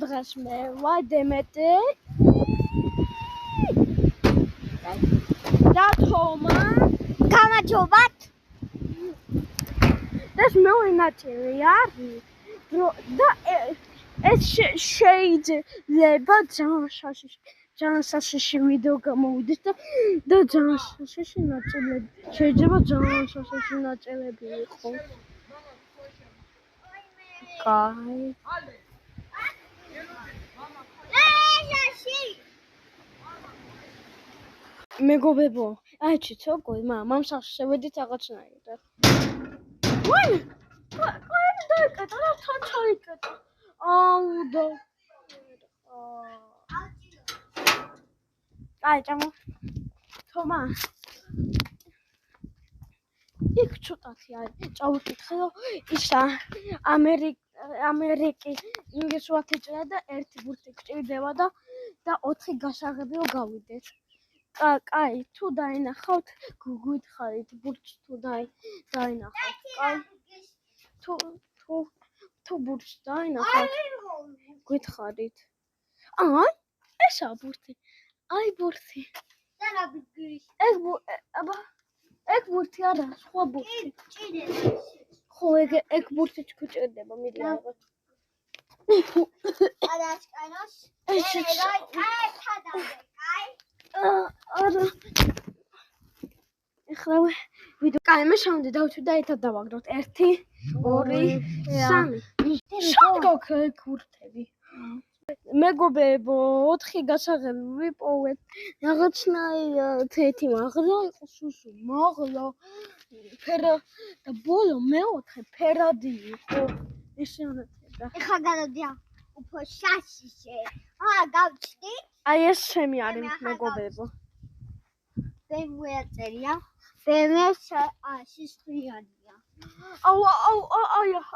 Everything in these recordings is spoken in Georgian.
დღეს მე ვადემეტე და თომა გამარჯობათ. ეს მეორე ნაწილი არის და ეს შეიძლება ძალიან საშიში ვიდეო გამოვიდეს და ძალიან საშიში ნაწილები შეიძლება ძალიან საშიში ნაწილები იყოს. კაი. მეგობრებო, აჩით როგორ მამსახში შევედით რაღაცნაირად. ვაი! კაი დაიკეტა რა თან ჩაიკეტა. აუ და კაი ჭამო. თომა. იქ ცოტათი არის. წავიკითხე რომ ისა ამერიკის ინგლისურად ეჭრა და ერთი ბურთი გჭირდება და 4 გასაღები რომ გავიდეთ. კაი, თუ დაინახავთ, გითხარით ბურთს თუ დაინახავთ. კაი. თუ ბურთს დაინახავთ, გითხარით. აი, ესაა ბურთი. აი ბურთი. ეგ ბურთი არა, სხვა ბურთი. ხო, ეგ ბურთი გჭირდება, მიდი აღარ. ადაშკანოს. არა. ეხლა ვიდეო. კაი, მე შევდე დავთვი და ერთად დავაგდოთ. 1 2 3. შევდგოთ ბურთები. მეგობრებო, 4 გასაღები ვიპოვეთ. რაღაცნაირად ერთი მაღლა იყო სუსუ, მაღლა ფერა და ბოლო მეოთხე ფერადი იყო. ესეუნეთება. ეხლა გადავდია უფრო შაშიშე. გავჩდი. აი ეს ჩემი არის მეგობრებო. BMW წერია. BMW შიშხლიანია. აუ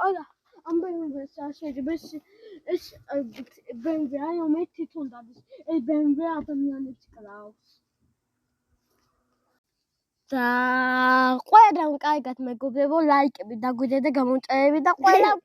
არა. ამ BMW-ს შეიძლება ეს BMW აი მე თვითონ დადის. ეს BMW ადამიანებს კლავს. და ყველამ კარგად მეგობრებო, ლაიკები დაგვიდე და გამომწერები და ყველამ